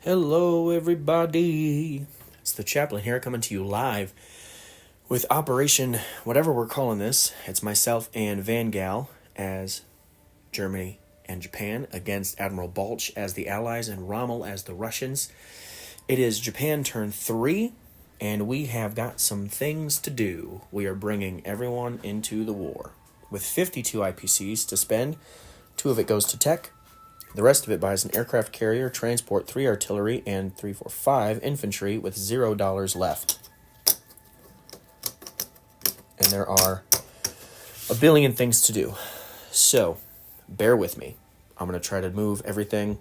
Hello, everybody. It's the Chaplain here coming to you live with Operation whatever we're calling this. It's myself and VanGal as Germany and Japan against Admiral Balch as the Allies and Rommel as the Russians. It is Japan turn 3, and we have got some things to do. We are bringing everyone into the war. With 52 IPCs to spend, 2 of it goes to tech. The rest of it buys an aircraft carrier, transport, 3 artillery, and 5 infantry with $0 left. And there are a billion things to do. So, bear with me. I'm going to try to move everything.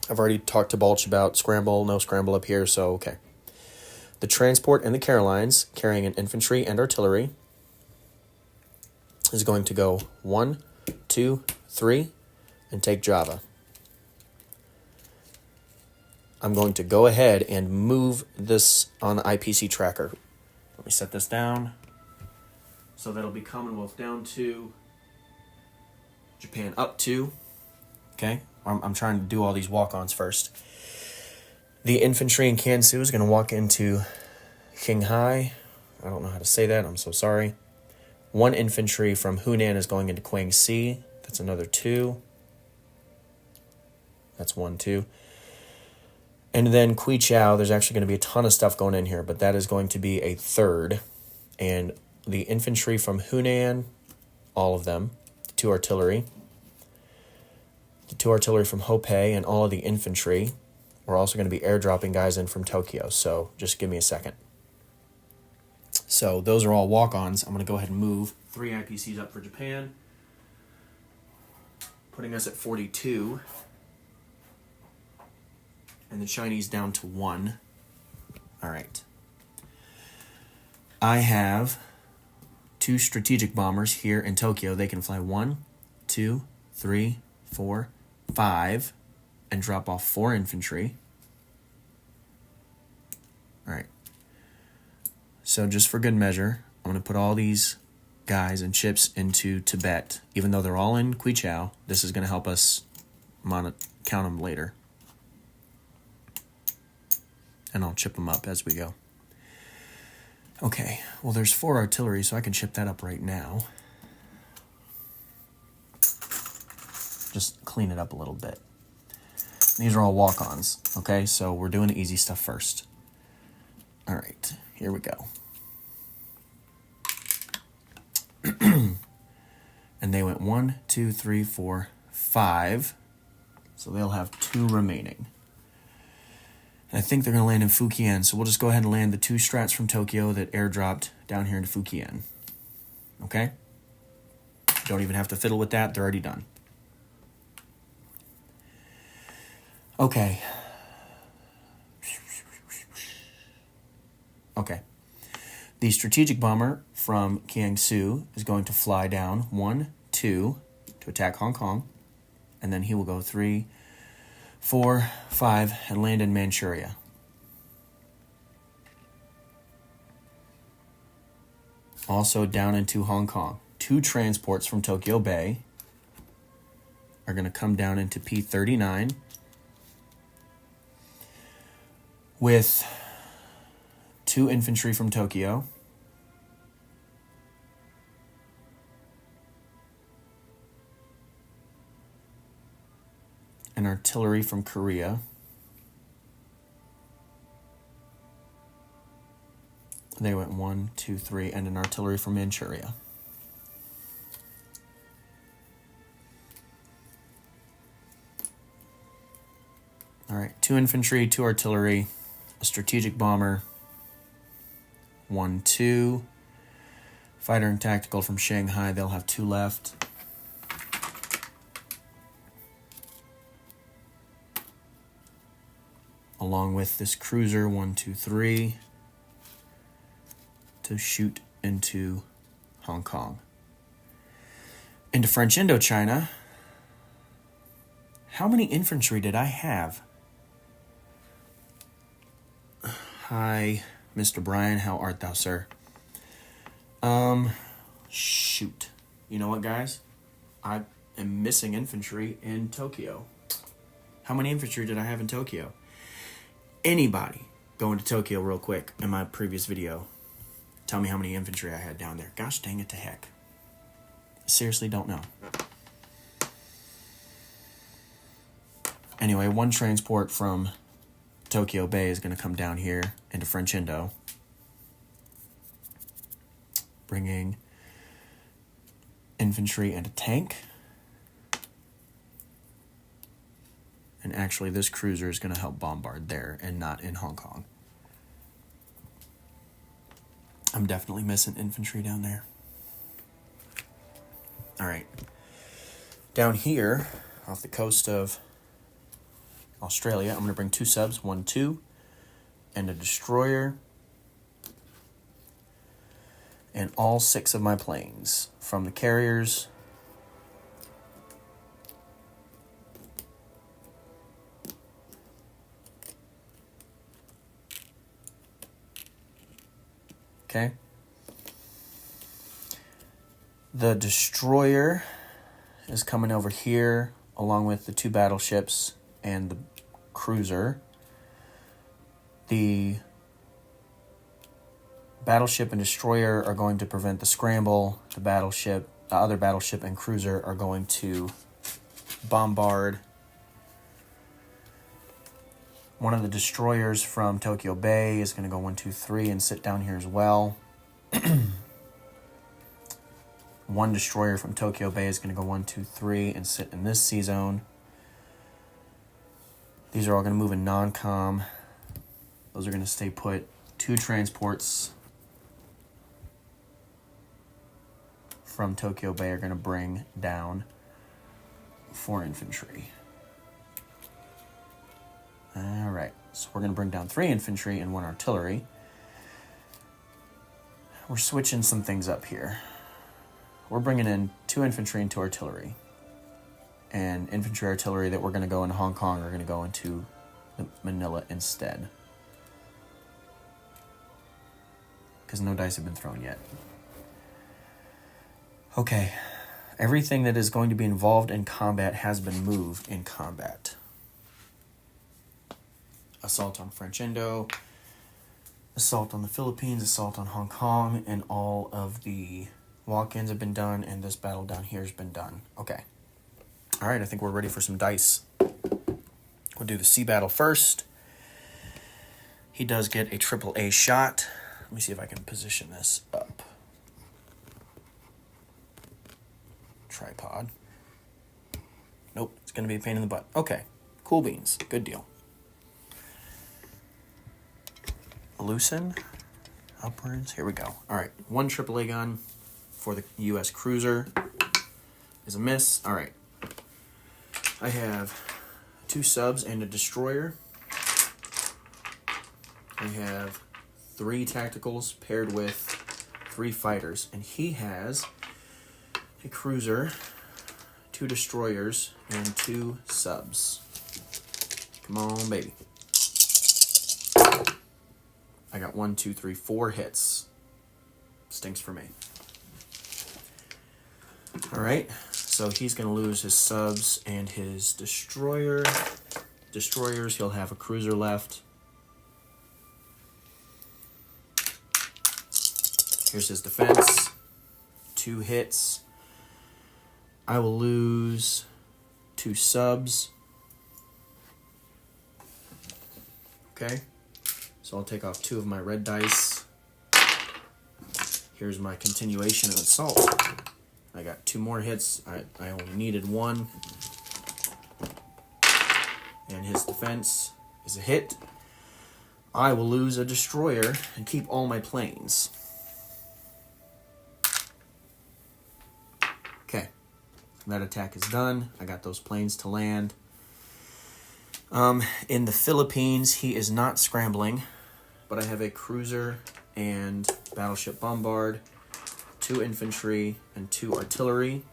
I've already talked to Balch about scramble, no scramble up here, so okay. The transport and the Carolines, carrying an infantry and artillery, is going to go 1, 2, 3, and take Java. I'm going to go ahead and move this on the IPC tracker. Let me set this down. So that'll be Commonwealth down 2, Japan up 2. Okay, I'm trying to do all these walk-ons first. The infantry in Kansu is going to walk into Qinghai. I don't know how to say that. I'm so sorry. 1 infantry from Hunan is going into Guangxi. That's another 2. That's 1, 2. And then Quichao, there's actually going to be a ton of stuff going in here, but that is going to be a 3rd. And the infantry from Hunan, all of them, the 2 artillery. The 2 artillery from Hopei and all of the infantry. We're also going to be airdropping guys in from Tokyo, so just give me a second. So those are all walk-ons. I'm going to go ahead and move 3 IPCs up for Japan, putting us at 42. And the Chinese down to 1. All right. I have 2 strategic bombers here in Tokyo. They can fly 1, 2, 3, 4, 5, and drop off 4 infantry. All right. So just for good measure, I'm going to put all these guys and chips into Tibet. Even though they're all in Quichao, this is going to help us count them later. And I'll chip them up as we go. Okay, well there's 4 artillery, so I can chip that up right now. Just clean it up a little bit. These are all walk-ons, okay? So we're doing the easy stuff first. All right, here we go. And they went 1, 2, 3, 4, 5. So they'll have 2 remaining. And I think they're going to land in Fujian, so we'll just go ahead and land the 2 strats from Tokyo that airdropped down here into Fujian. Okay? Don't even have to fiddle with that. They're already done. Okay. Okay. The strategic bomber from Jiangsu is going to fly down 1, 2 to attack Hong Kong. And then he will go 3, 4, 5, and land in Manchuria. Also down into Hong Kong. 2 transports from Tokyo Bay are going to come down into P-39 with 2 infantry from Tokyo. And artillery from Korea. They went 1, 2, 3, and an artillery from Manchuria. All right, 2 infantry, 2 artillery, a strategic bomber, 1, 2. Fighter and tactical from Shanghai, they'll have 2 left. Along with this cruiser, 1, 2, 3, to shoot into Hong Kong. Into French Indochina, how many infantry did I have? Hi, Mr. Brian, how art thou, sir? Shoot. You know what, guys? am missing infantry in Tokyo. How many infantry did I have in Tokyo? anybody going to Tokyo real quick in my previous video, tell me how many infantry I had down there. Gosh dang it to heck. Seriously don't know. Anyway, one transport from Tokyo Bay is going to come down here into French Indo, bringing infantry and a tank. And actually, this cruiser is going to help bombard there and not in Hong Kong. I'm definitely missing infantry down there. All right. Down here, off the coast of Australia, I'm going to bring 2 subs, 1, 2, and a destroyer, and all 6 of my planes from the carriers. Okay. The destroyer is coming over here along with the 2 battleships and the cruiser. The battleship and destroyer are going to prevent the scramble. The other battleship and cruiser are going to bombard. One of the destroyers from Tokyo Bay is going to go 1, 2, 3 and sit down here as well. One destroyer from Tokyo Bay is going to go 1, 2, 3 and sit in this sea zone. These are all going to move in non-com. Those are going to stay put. 2 transports from Tokyo Bay are going to bring down 4 infantry. All right, so we're going to bring down 3 infantry and 1 artillery. We're switching some things up here. We're bringing in 2 infantry and 2 artillery. And infantry artillery that we're going to go into Hong Kong are going to go into Manila instead. Because no dice have been thrown yet. Okay, everything that is going to be involved in combat has been moved in combat. Assault on French Indo, assault on the Philippines, assault on Hong Kong, and all of the walk-ins have been done, and this battle down here has been done. Okay. All right, I think we're ready for some dice. We'll do the sea battle first. He does get a AAA shot. Let me see if I can position this up. Tripod. Nope, it's going to be a pain in the butt. Okay, cool beans. Good deal. Loosen. Upwards. Here we go. All right, 1 AAA gun for the U.S. cruiser is a miss. All right. I have 2 subs and a destroyer. I have 3 tacticals paired with 3 fighters. And he has a cruiser, 2 destroyers, and 2 subs. Come on, baby. I got 1, 2, 3, 4 hits. Stinks for me. All right, so he's going to lose his subs and his destroyer. Destroyers, he'll have a cruiser left. Here's his defense. 2 hits. I will lose 2 subs. Okay. So I'll take off 2 of my red dice. Here's my continuation of assault. I got 2 more hits. I only needed 1. And his defense is a hit. I will lose a destroyer and keep all my planes. Okay. That attack is done. I got those planes to land. In the Philippines, he is not scrambling. But I have a cruiser and battleship bombard, 2 infantry and 2 artillery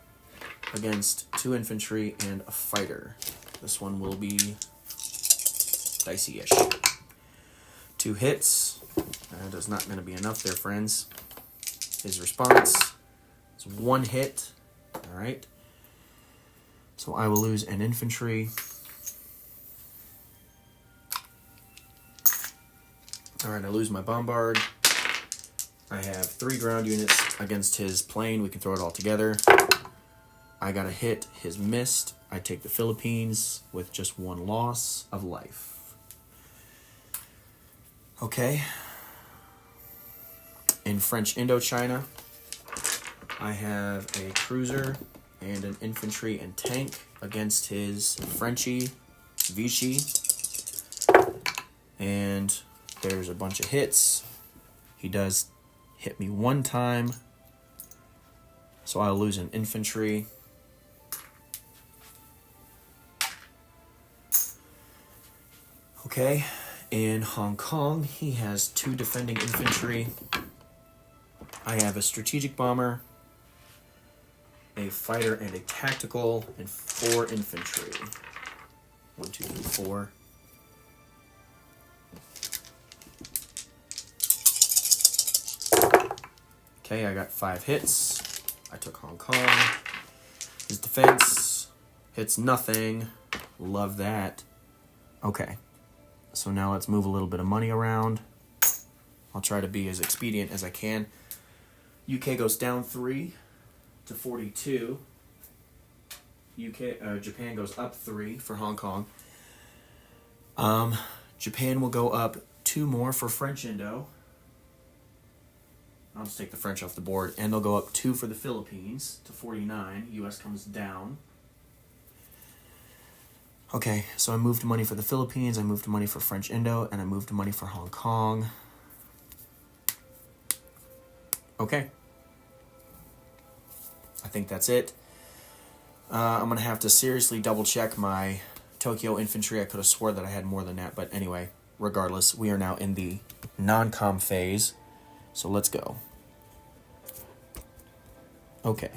against 2 infantry and a fighter. This one will be dicey-ish. 2 hits. That is not going to be enough there, friends. His response is 1 hit. All right. So I will lose an infantry. Alright, I lose my bombard. I have 3 ground units against his plane. We can throw it all together. I got to hit his mist. I take the Philippines with just 1 loss of life. Okay. In French Indochina, I have a cruiser and an infantry and tank against his Frenchie Vichy. And there's a bunch of hits. He does hit me 1 time, so I'll lose an infantry. Okay, in Hong Kong, he has 2 defending infantry. I have a strategic bomber, a fighter, and a tactical, and 4 infantry. 1, 2, 3, 4. Okay, I got 5 hits. I took Hong Kong. His defense hits nothing. Love that. Okay, so now let's move a little bit of money around. I'll try to be as expedient as I can. UK goes down 3 to 42. Japan goes up 3 for Hong Kong. Japan will go up 2 more for French Indo. I'll just take the French off the board. And they'll go up 2 for the Philippines to 49. US comes down. Okay, so I moved money for the Philippines, I moved money for French Indo, and I moved money for Hong Kong. Okay. I think that's it. I'm going to have to seriously double check my Tokyo infantry. I could have swore that I had more than that, but anyway, regardless, we are now in the non-com phase. So let's go. Okay.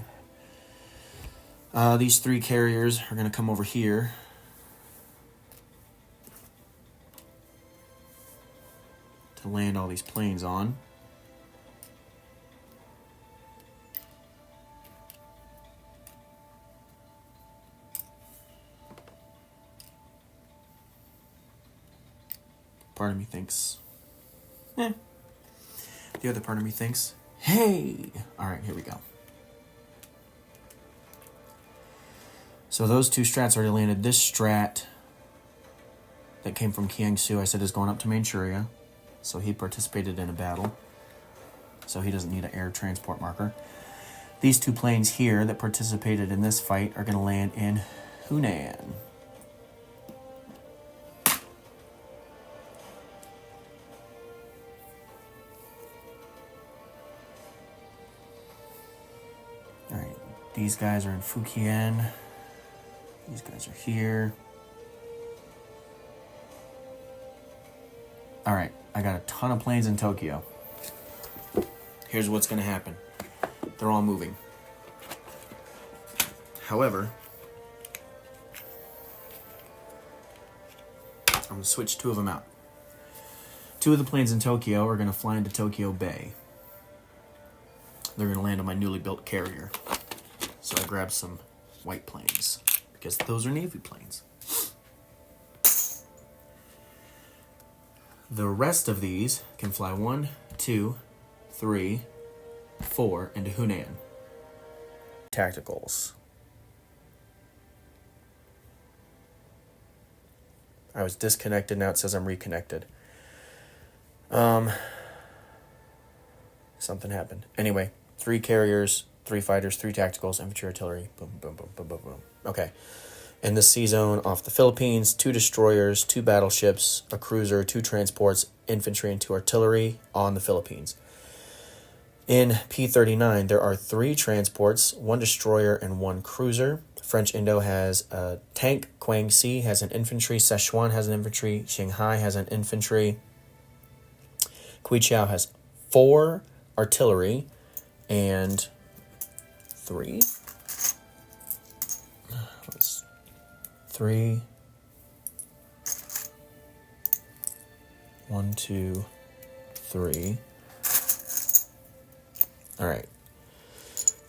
These 3 carriers are going to come over here. To land all these planes on. Part of me thinks, The other part of me thinks, hey! Alright, here we go. So those 2 strats already landed. This strat that came from Kiangsu, I said, is going up to Manchuria. So he participated in a battle. So he doesn't need an air transport marker. These 2 planes here that participated in this fight are going to land in Hunan. Alright, these guys are in Fujian. These guys are here. Alright, I got a ton of planes in Tokyo. Here's what's going to happen. They're all moving. However, I'm going to switch 2 of them out. 2 of the planes in Tokyo are going to fly into Tokyo Bay. They're going to land on my newly built carrier. So I grabbed some white planes, because those are Navy planes. The rest of these can fly 1, 2, 3, 4 into Hunan. Tacticals. I was disconnected, now it says I'm reconnected. Something happened. Anyway, 3 carriers, 3 fighters, 3 tacticals, infantry, artillery. Boom, boom, boom, boom, boom, boom. Okay. In the sea zone off the Philippines, 2 destroyers, 2 battleships, a cruiser, 2 transports, infantry, and 2 artillery on the Philippines. In P-39, there are 3 transports, 1 destroyer, and 1 cruiser. French Indo has a tank, Guangxi has an infantry, Sichuan has an infantry, Shanghai has an infantry. Quichao has 4 artillery and 3. 3. 1, 2, 3. All right.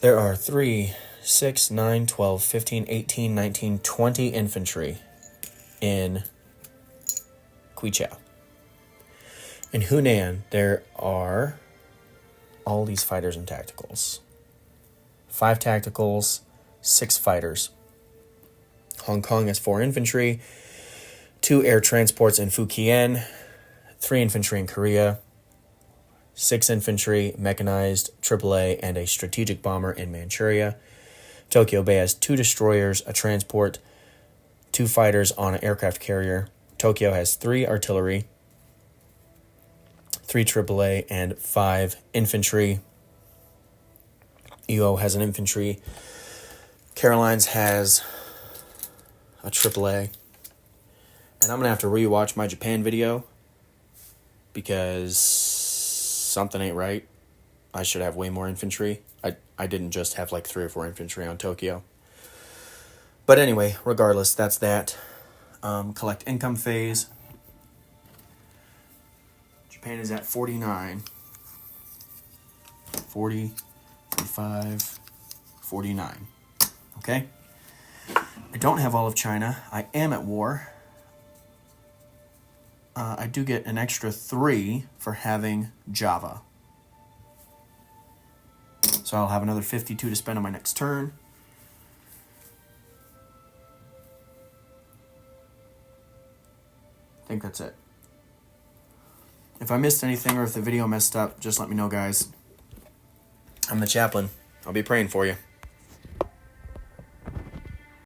There are 3, 6, 9, 12, 15, 18, 19, 20 infantry in Quichao. In Hunan, there are all these fighters and tacticals. 5 tacticals, 6 fighters. Hong Kong has 4 infantry, 2 air transports in Fukien, 3 infantry in Korea, 6 infantry, mechanized, AAA, and a strategic bomber in Manchuria. Tokyo Bay has 2 destroyers, a transport, 2 fighters on an aircraft carrier. Tokyo has 3 artillery, 3 AAA, and 5 infantry. EO has an infantry. Carolines has a AAA. And I'm going to have to rewatch my Japan video because something ain't right. I should have way more infantry. I didn't just have like 3 or 4 infantry on Tokyo. But anyway, regardless, that's that. Collect income phase. Japan is at 49. 40, 45, 49. Okay? I don't have all of China. I am at war. I do get an extra 3 for having Java. So I'll have another 52 to spend on my next turn. I think that's it. If I missed anything or if the video messed up, just let me know, guys. I'm the chaplain. I'll be praying for you.